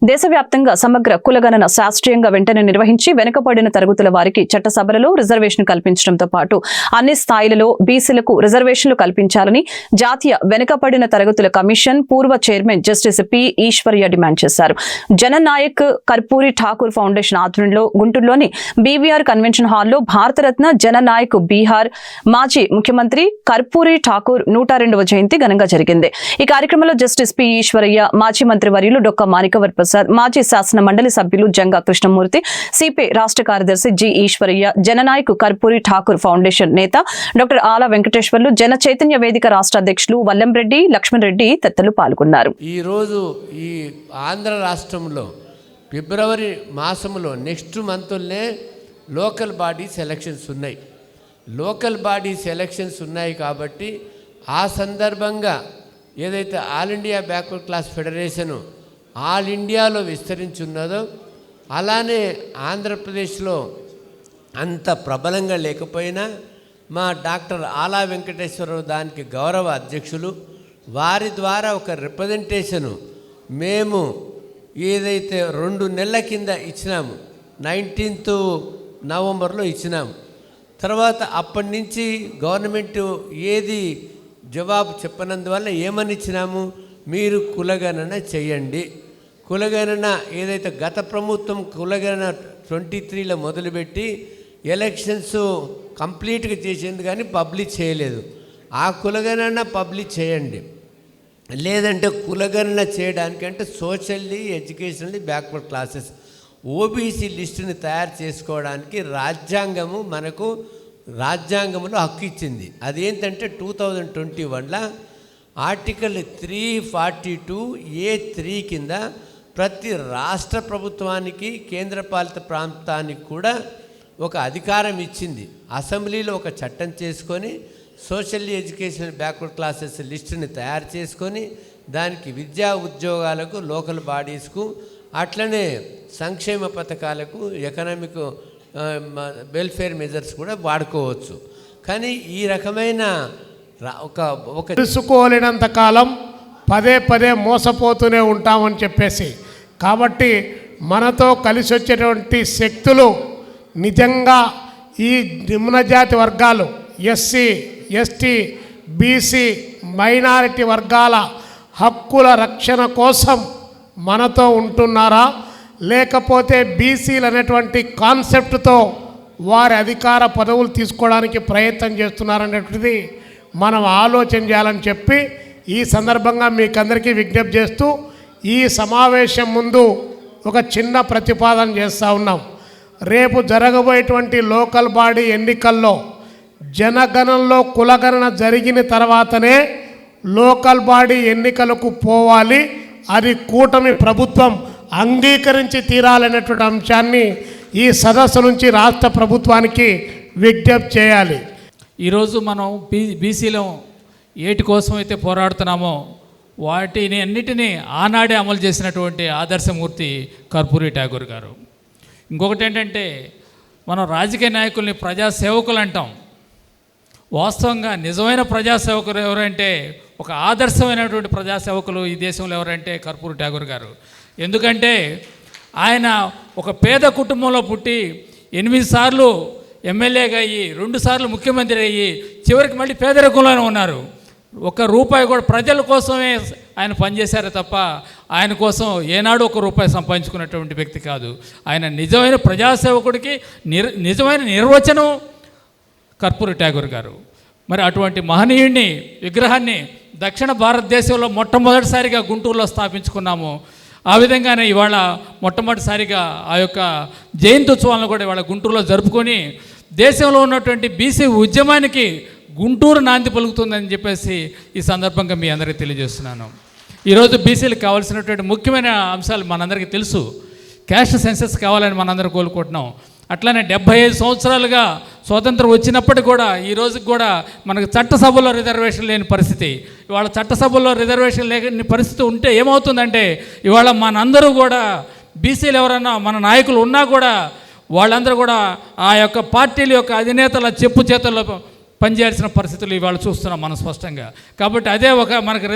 దేశవ్యాప్తంగా సమగ్ర కులగణన శాస్త్రీయంగా వెంటనే నిర్వహించి వెనుకబడిన తరగతుల వారికి చట్టసభలలో రిజర్వేషన్ కల్పించడంతో పాటు అన్ని స్థాయిలలో బీసీలకు రిజర్వేషన్లు కల్పించాలని జాతీయ వెనుకబడిన తరగతుల కమిషన్ పూర్వ chairman justice P Aishwarya demand చేశారు. జననాయక్ కర్పూరి ఠాకూర్ ఫౌండేషన్ ఆధ్వర్యంలో గుంటూరులోని బీవీఆర్ కన్వెన్షన్ హాల్లో భారతరత్న జననాయక్ బీహార్ మాజీ ముఖ్యమంత్రి కర్పూరి ఠాకూర్ 102వ జయంతి ఘనంగా జరిగింది. ఈ కార్యక్రమంలో జస్టిస్ పి ఈశ్వర్య, మాజీ మంత్రి వర్యులు డొక్క మాణిక్యవర ప్రసాద్, మాజీ శాసన మండలి సభ్యులు జంగా కృష్ణమూర్తి, సిపి రాష్ట్ర కార్యదర్శి జి ఈశ్వరయ్య, జననాయక్ కర్పూరి ఠాకూర్ ఫౌండేషన్ నేత డాక్టర్ ఆలా వెంకటేశ్వర్లు, జన చైతన్య వేదిక రాష్ట్ర అధ్యక్షులు వల్లంరెడ్డి, లక్ష్మణ్ రెడ్డి తదితరులు పాల్గొన్నారు. ఈ రోజు ఈ ఆంధ్ర రాష్ట్రంలో ఫిబ్రవరి మాసంలో నెక్స్ట్ మంత్లోనే లోకల్ బాడీస్ ఎలక్షన్స్ ఉన్నాయి. లోకల్ బాడీస్ ఎలక్షన్స్ ఉన్నాయి కాబట్టి ఆ సందర్భంగా ఏదైతే all India backward class federation all ఇండియాలో విస్తరించున్నదో అలానే ఆంధ్రప్రదేశ్లో అంత ప్రబలంగా లేకపోయినా మా డాక్టర్ ఆలా వెంకటేశ్వరరావు దానికి గౌరవ అధ్యక్షులు, వారి ద్వారా ఒక రిప్రజెంటేషను మేము ఏదైతే 2 నెలల కింద ఇచ్చినాము, 19th నవంబర్లో ఇచ్చినాము. తర్వాత అప్పటి నుంచి గవర్నమెంట్ ఏది జవాబు చెప్పనందువల్ల ఏమని ఇచ్చినాము, మీరు కులగణన చేయండి. కులగణన ఏదైతే గత ప్రభుత్వం కులగణన 23లో మొదలుపెట్టి ఎలక్షన్స్ కంప్లీట్గా చేసింది కానీ పబ్లిష్ చేయలేదు. ఆ కులగణన పబ్లిష్ చేయండి. లేదంటే కులగణన చేయడానికంటే socially educationally backward classes OBC లిస్టుని తయారు చేసుకోవడానికి రాజ్యాంగంలో హక్కు ఇచ్చింది. అదేంటంటే 2021లో ఆర్టికల్ 342A(3) కింద ప్రతి రాష్ట్ర ప్రభుత్వానికి కేంద్రపాలిత ప్రాంతానికి కూడా ఒక అధికారం ఇచ్చింది. అసెంబ్లీలో ఒక చట్టం చేసుకొని సోషల్ ఎడ్యుకేషన్ బ్యాక్వర్డ్ క్లాసెస్ లిస్టుని తయారు చేసుకొని దానికి విద్యా ఉద్యోగాలకు, లోకల్ బాడీస్కు, అట్లనే సంక్షేమ పథకాలకు, ఎకనామిక్ వెల్ఫేర్ మెజర్స్ కూడా వాడుకోవచ్చు. కానీ ఈ రకమైన ఒక తెలుసుకోలేనంత కాలం పదే మోసపోతూనే ఉంటామని చెప్పేసి, కాబట్టి మనతో కలిసి వచ్చేటువంటి శక్తులు నిజంగా ఈ నిమ్నజాతి వర్గాలు, ఎస్సీ, ఎస్టీ, బీసీ, మైనారిటీ వర్గాల హక్కుల రక్షణ కోసం మనతో ఉంటున్నారా, లేకపోతే బీసీలు అనేటువంటి కాన్సెప్ట్తో వారి అధికార పదవులు తీసుకోవడానికి ప్రయత్నం చేస్తున్నారనేటువంటిది మనం ఆలోచన చేయాలని చెప్పి ఈ సందర్భంగా మీకందరికీ విజ్ఞప్తి చేస్తూ ఈ సమావేశం ముందు ఒక చిన్న ప్రతిపాదన చేస్తూ ఉన్నాం. రేపు జరగబోయేటువంటి లోకల్ బాడీ ఎన్నికల్లో జనగణనలో కులగణన జరిగిన తర్వాతనే లోకల్ బాడీ ఎన్నికలకు పోవాలి. అది కూటమి ప్రభుత్వం అంగీకరించి తీరాలనేటువంటి అంశాన్ని ఈ సదస్సు నుంచి రాష్ట్ర ప్రభుత్వానికి విజ్ఞప్తి చేయాలి. ఈరోజు మనం బీసీలో ఏటి కోసం అయితే పోరాడుతున్నామో వాటిని అన్నిటినీ ఆనాడే అమలు చేసినటువంటి ఆదర్శమూర్తి కర్పూరి ఠాకూర్ గారు. ఇంకొకటి ఏంటంటే, మనం రాజకీయ నాయకుల్ని ప్రజాసేవకులు అంటాం. వాస్తవంగా నిజమైన ప్రజాసేవకులు ఎవరంటే, ఒక ఆదర్శమైనటువంటి ప్రజాసేవకులు ఈ దేశంలో ఎవరంటే కర్పూరి ఠాకూర్ గారు. ఎందుకంటే ఆయన ఒక పేద కుటుంబంలో పుట్టి 8 సార్లు ఎమ్మెల్యేగా అయ్యి 2 సార్లు ముఖ్యమంత్రి అయ్యి చివరికి మళ్ళీ పేదరికంలోనే ఉన్నారు. ₹1 కూడా ప్రజల కోసమే ఆయన పనిచేశారే తప్ప ఆయన కోసం ఏనాడు ₹1 సంపాదించుకున్నటువంటి వ్యక్తి కాదు. ఆయన నిజమైన ప్రజాసేవకుడికి నిజమైన నిర్వచనం కర్పూరి ఠాకూర్ గారు. మరి అటువంటి మహనీయుడిని విగ్రహాన్ని దక్షిణ భారతదేశంలో మొట్టమొదటిసారిగా గుంటూరులో స్థాపించుకున్నాము. ఆ విధంగానే ఇవాళ మొట్టమొదటిసారిగా ఆ యొక్క జయంత్యుత్సవాలను కూడా ఇవాళ గుంటూరులో జరుపుకొని దేశంలో ఉన్నటువంటి బీసీ ఉద్యమానికి గుంటూరు నాంది పలుకుతుందని చెప్పేసి ఈ సందర్భంగా మీ అందరికీ తెలియజేస్తున్నాను. ఈరోజు బీసీలకు కావాల్సినటువంటి ముఖ్యమైన అంశాలు మనందరికీ తెలుసు. క్యాస్ట్ సెన్సస్ కావాలని మనందరం కోరుకుంటున్నాం. అట్లానే 75 సంవత్సరాలుగా స్వాతంత్రం వచ్చినప్పటికి కూడా ఈ రోజుకి కూడా మనకు చట్టసభలో రిజర్వేషన్ లేని పరిస్థితి. ఇవాళ చట్టసభలో రిజర్వేషన్ లేని పరిస్థితి ఉంటే ఏమవుతుందంటే, ఇవాళ మనందరూ కూడా బీసీలు ఎవరన్నా మన నాయకులు ఉన్నా కూడా వాళ్ళందరూ కూడా ఆ యొక్క పార్టీల యొక్క అధినేతల చెప్పు చేతుల్లో పనిచేయాల్సిన పరిస్థితులు ఇవాళ చూస్తున్నాం మనం స్పష్టంగా. కాబట్టి అదే ఒక మనకు